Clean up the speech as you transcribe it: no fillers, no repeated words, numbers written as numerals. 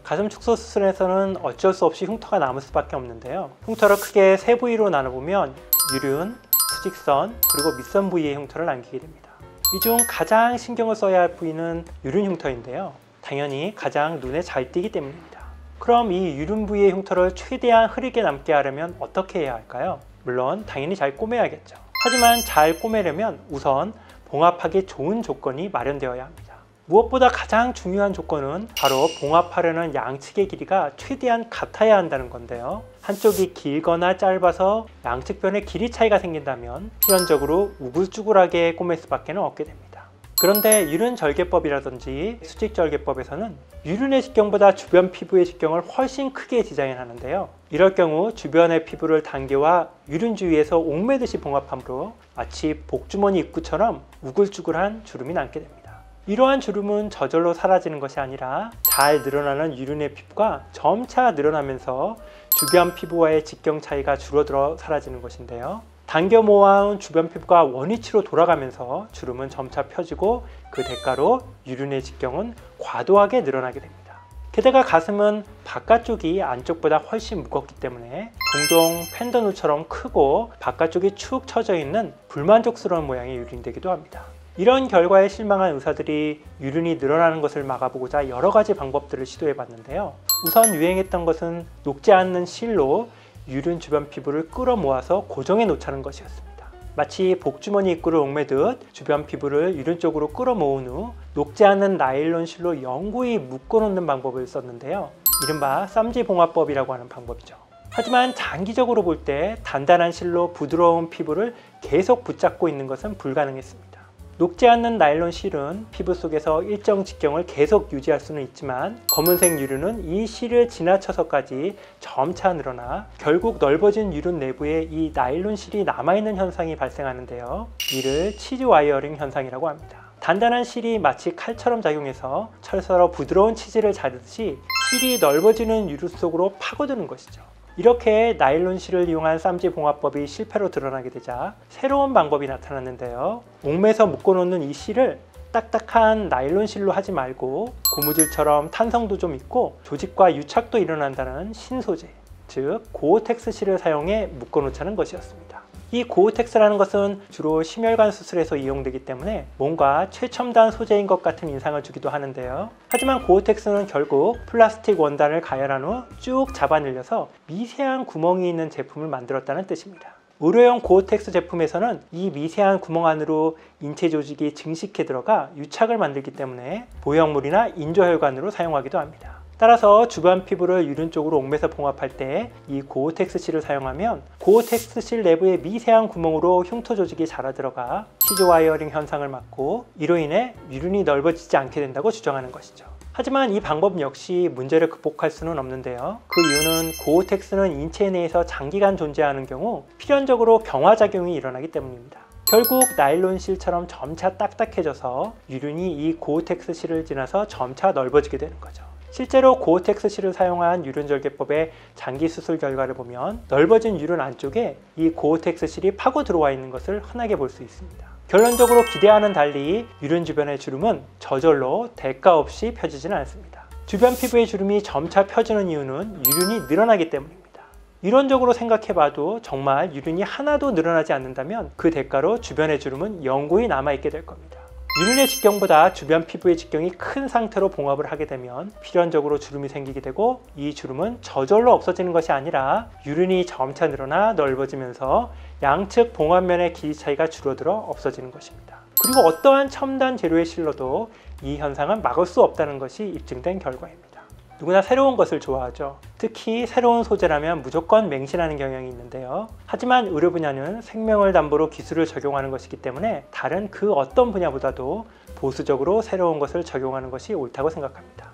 가슴 축소 수술에서는 어쩔 수 없이 흉터가 남을 수밖에 없는데요. 흉터를 크게 세 부위로 나눠보면 유륜, 수직선, 그리고 밑선 부위의 흉터를 남기게 됩니다. 이 중 가장 신경을 써야 할 부위는 유륜 흉터인데요. 당연히 가장 눈에 잘 띄기 때문입니다. 그럼 이 유륜 부위의 흉터를 최대한 흐리게 남게 하려면 어떻게 해야 할까요? 물론 당연히 잘 꼬매야겠죠. 하지만 잘 꼬매려면 우선 봉합하기 좋은 조건이 마련되어야 합니다. 무엇보다 가장 중요한 조건은 바로 봉합하려는 양측의 길이가 최대한 같아야 한다는 건데요. 한쪽이 길거나 짧아서 양측변의 길이 차이가 생긴다면 필연적으로 우글쭈글하게 꼬맬 수밖에 없게 됩니다. 그런데 유륜절개법이라든지 수직절개법에서는 유륜의 직경보다 주변 피부의 직경을 훨씬 크게 디자인하는데요. 이럴 경우 주변의 피부를 단계와 유륜 주위에서 옥매듯이 봉합함으로 마치 복주머니 입구처럼 우글쭈글한 주름이 남게 됩니다. 이러한 주름은 저절로 사라지는 것이 아니라 잘 늘어나는 유륜의 피부가 점차 늘어나면서 주변 피부와의 직경 차이가 줄어들어 사라지는 것인데요. 당겨 모아온 주변 피부가 원위치로 돌아가면서 주름은 점차 펴지고 그 대가로 유륜의 직경은 과도하게 늘어나게 됩니다. 게다가 가슴은 바깥쪽이 안쪽보다 훨씬 무겁기 때문에 종종 팬더눈처럼 크고 바깥쪽이 축 처져 있는 불만족스러운 모양의 유륜이 되기도 합니다. 이런 결과에 실망한 의사들이 유륜이 늘어나는 것을 막아보고자 여러 가지 방법들을 시도해 봤는데요. 우선 유행했던 것은 녹지 않는 실로 유륜 주변 피부를 끌어 모아서 고정해 놓자는 것이었습니다. 마치 복주머니 입구를 옥매듯 주변 피부를 유륜 쪽으로 끌어 모은 후 녹지 않는 나일론 실로 영구히 묶어 놓는 방법을 썼는데요. 이른바 쌈지 봉합법이라고 하는 방법이죠. 하지만 장기적으로 볼 때 단단한 실로 부드러운 피부를 계속 붙잡고 있는 것은 불가능했습니다. 녹지 않는 나일론 실은 피부 속에서 일정 직경을 계속 유지할 수는 있지만 검은색 유륜은 이 실을 지나쳐서까지 점차 늘어나 결국 넓어진 유륜 내부에 이 나일론 실이 남아있는 현상이 발생하는데요. 이를 치즈 와이어링 현상이라고 합니다. 단단한 실이 마치 칼처럼 작용해서 철사로 부드러운 치즈를 자르듯이 실이 넓어지는 유륜 속으로 파고드는 것이죠. 이렇게 나일론 실을 이용한 쌈지 봉합법이 실패로 드러나게 되자 새로운 방법이 나타났는데요. 옥매서 묶어놓는 이 실을 딱딱한 나일론 실로 하지 말고 고무줄처럼 탄성도 좀 있고 조직과 유착도 일어난다는 신소재, 즉 고어텍스 실을 사용해 묶어놓자는 것이었습니다. 이 고어텍스라는 것은 주로 심혈관 수술에서 이용되기 때문에 뭔가 최첨단 소재인 것 같은 인상을 주기도 하는데요. 하지만 고어텍스는 결국 플라스틱 원단을 가열한 후 쭉 잡아 늘려서 미세한 구멍이 있는 제품을 만들었다는 뜻입니다. 의료용 고어텍스 제품에서는 이 미세한 구멍 안으로 인체 조직이 증식해 들어가 유착을 만들기 때문에 보형물이나 인조혈관으로 사용하기도 합니다. 따라서 주변 피부를 유륜 쪽으로 옥매서 봉합할 때 이 고어텍스 실을 사용하면 고어텍스 실 내부의 미세한 구멍으로 흉터 조직이 자라 들어가 치즈 와이어링 현상을 막고 이로 인해 유륜이 넓어지지 않게 된다고 주장하는 것이죠. 하지만 이 방법 역시 문제를 극복할 수는 없는데요. 그 이유는 고어텍스는 인체 내에서 장기간 존재하는 경우 필연적으로 경화작용이 일어나기 때문입니다. 결국 나일론 실처럼 점차 딱딱해져서 유륜이 이 고어텍스 실을 지나서 점차 넓어지게 되는 거죠. 실제로 고어텍스 실을 사용한 유륜절개법의 장기 수술 결과를 보면 넓어진 유륜 안쪽에 이 고어텍스 실이 파고 들어와 있는 것을 흔하게 볼 수 있습니다. 결론적으로 기대와는 달리 유륜 주변의 주름은 저절로 대가 없이 펴지지는 않습니다. 주변 피부의 주름이 점차 펴지는 이유는 유륜이 늘어나기 때문입니다. 이론적으로 생각해봐도 정말 유륜이 하나도 늘어나지 않는다면 그 대가로 주변의 주름은 영구히 남아있게 될 겁니다. 유륜의 직경보다 주변 피부의 직경이 큰 상태로 봉합을 하게 되면 필연적으로 주름이 생기게 되고 이 주름은 저절로 없어지는 것이 아니라 유륜이 점차 늘어나 넓어지면서 양측 봉합면의 길이 차이가 줄어들어 없어지는 것입니다. 그리고 어떠한 첨단 재료의 실로도 이 현상은 막을 수 없다는 것이 입증된 결과입니다. 누구나 새로운 것을 좋아하죠. 특히 새로운 소재라면 무조건 맹신하는 경향이 있는데요. 하지만 의료 분야는 생명을 담보로 기술을 적용하는 것이기 때문에 다른 그 어떤 분야보다도 보수적으로 새로운 것을 적용하는 것이 옳다고 생각합니다.